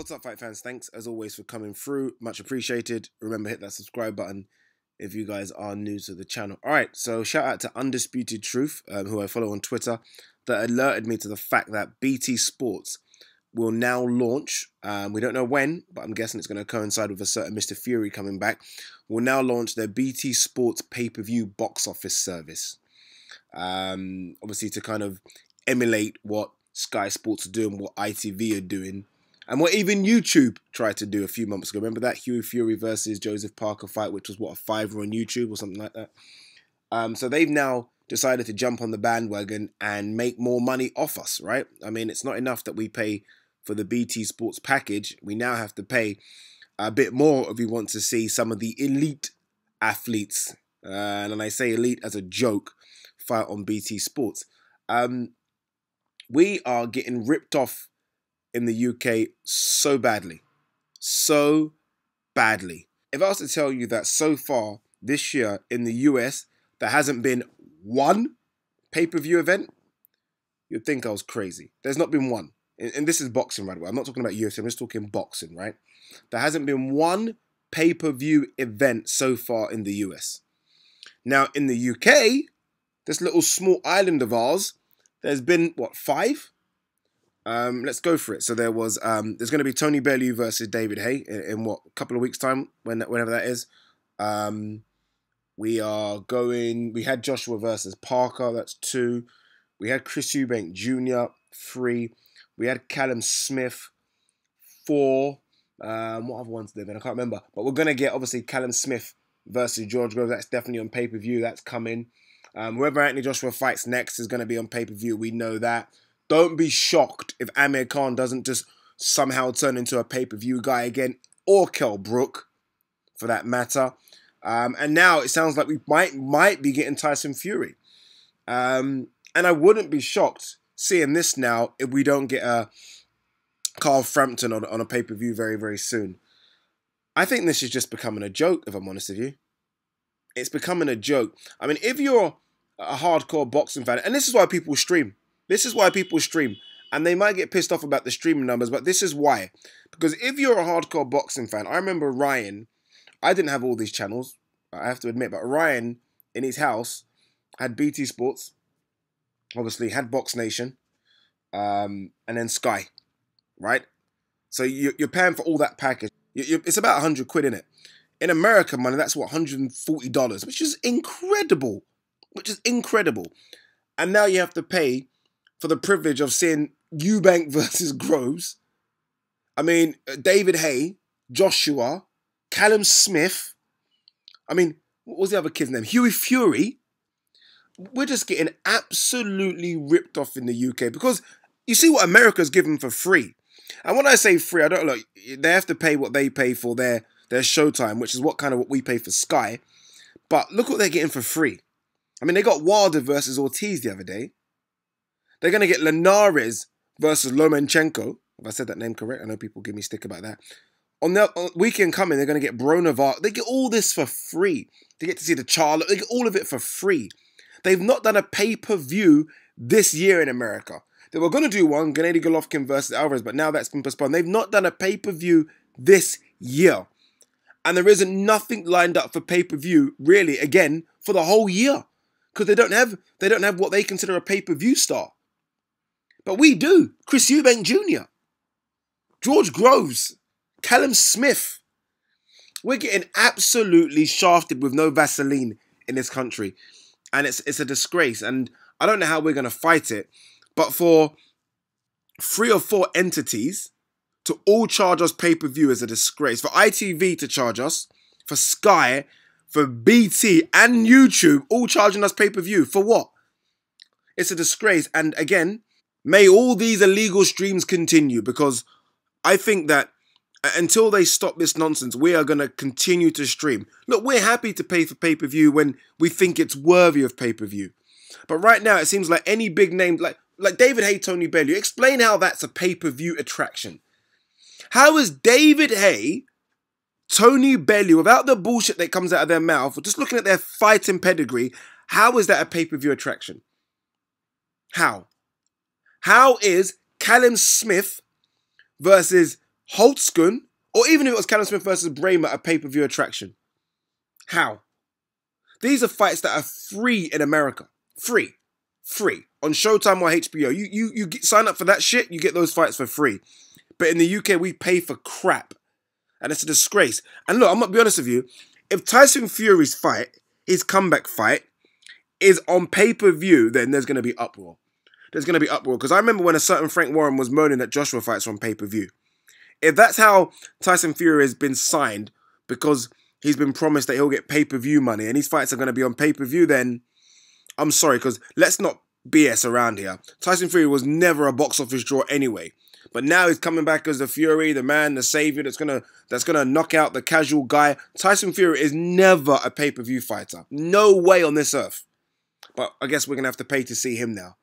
What's up, fight fans? Thanks as always for coming through. Much appreciated. Remember, hit that subscribe button if you guys are new to the channel. All right, so shout out to Undisputed Truth, who I follow on Twitter, that alerted me to the fact that BT Sports will now launch. We don't know when, but I'm guessing it's going to coincide with a certain Mr. Fury coming back. Will now launch their BT Sports pay-per-view box office service. Obviously to kind of emulate what Sky Sports are doing, what ITV are doing, and what even YouTube tried to do a few months ago. Remember that Hughie Fury versus Joseph Parker fight, which was, what, a $5 on YouTube or something like that? So they've now decided to jump on the bandwagon and make more money off us, right? I mean, it's not enough that we pay for the BT Sports package. We now have to pay a bit more if we want to see some of the elite athletes, and I say elite as a joke, fight on BT Sports. We are getting ripped off in the UK so badly. So badly. If I was to tell you that so far this year in the US, there hasn't been one pay-per-view event, you'd think I was crazy. There's not been one. And this is boxing, right away. I'm not talking about UFC, I'm just talking boxing, right? There hasn't been one pay-per-view event so far in the US. Now, in the UK, this little small island of ours, there's been, what, 5? Let's go for it. So there was, there's going to be Tony Bellew versus David Haye in what, a couple of weeks' time, whenever that is. We had Joshua versus Parker, that's 2. We had Chris Eubank Jr., 3. We had Callum Smith, 4. What other ones did there? I can't remember. But we're going to get, obviously, Callum Smith versus George Groves. That's definitely on pay-per-view. That's coming. Whoever Anthony Joshua fights next is going to be on pay-per-view. We know that. Don't be shocked if Amir Khan doesn't just somehow turn into a pay-per-view guy again, or Kell Brook, for that matter. And now it sounds like we might be getting Tyson Fury. And I wouldn't be shocked seeing this now if we don't get a Carl Frampton on a pay-per-view very, very soon. I think this is just becoming a joke, if I'm honest with you. It's becoming a joke. I mean, if you're a hardcore boxing fan, and this is why people stream. This is why people stream. And they might get pissed off about the streaming numbers, but this is why. Because if you're a hardcore boxing fan, I remember Ryan, I didn't have all these channels, I have to admit, but Ryan, in his house, had BT Sports, obviously had Box Nation, and then Sky, right? So you're paying for all that package. It's about 100 quid, innit? In America, money, that's what, $140, which is incredible. And now you have to pay for the privilege of seeing Eubank versus Groves. I mean, David Haye, Joshua, Callum Smith. I mean, what was the other kid's name? Hughie Fury. We're just getting absolutely ripped off in the UK because you see what America's given for free. And when I say free, I don't look, they have to pay what they pay for their Showtime, which is what we pay for Sky. But look what they're getting for free. I mean, they got Wilder versus Ortiz the other day. They're going to get Linares versus Lomachenko. If I said that name correct, I know people give me stick about that. On the weekend coming, they're going to get Bronovar. They get all this for free. They get to see the Charlotte. They get all of it for free. They've not done a pay-per-view this year in America. They were going to do one, Gennady Golovkin versus Alvarez, but now that's been postponed. They've not done a pay-per-view this year. And there isn't nothing lined up for pay-per-view, really, again, for the whole year. Because they don't have what they consider a pay-per-view star. But we do. Chris Eubank Jr., George Groves, Callum Smith. We're getting absolutely shafted with no Vaseline in this country. And it's a disgrace. And I don't know how we're going to fight it. But for 3 or 4 entities to all charge us pay-per-view is a disgrace. For ITV to charge us, for Sky, for BT and YouTube all charging us pay-per-view. For what? It's a disgrace. And again, may all these illegal streams continue, because I think that until they stop this nonsense, we are going to continue to stream. Look, we're happy to pay for pay-per-view when we think it's worthy of pay-per-view. But right now, it seems like any big name, like David Haye, Tony Bellew, explain how that's a pay-per-view attraction. How is David Haye, Tony Bellew, without the bullshit that comes out of their mouth, or just looking at their fighting pedigree, how is that a pay-per-view attraction? How? How is Callum Smith versus Holtzkun, or even if it was Callum Smith versus Bramer, a pay-per-view attraction? How? These are fights that are free in America. Free. Free. On Showtime or HBO. You sign up for that shit, you get those fights for free. But in the UK, we pay for crap. And it's a disgrace. And look, I'm going to be honest with you. If Tyson Fury's fight, his comeback fight, is on pay-per-view, then there's going to be uproar. There's going to be uproar. Because I remember when a certain Frank Warren was moaning that Joshua fights on pay-per-view. If that's how Tyson Fury has been signed, because he's been promised that he'll get pay-per-view money, and his fights are going to be on pay-per-view, then I'm sorry, because let's not BS around here. Tyson Fury was never a box office draw anyway. But now he's coming back as the Fury, the man, the savior that's gonna knock out the casual guy. Tyson Fury is never a pay-per-view fighter. No way on this earth. But I guess we're gonna have to pay to see him now.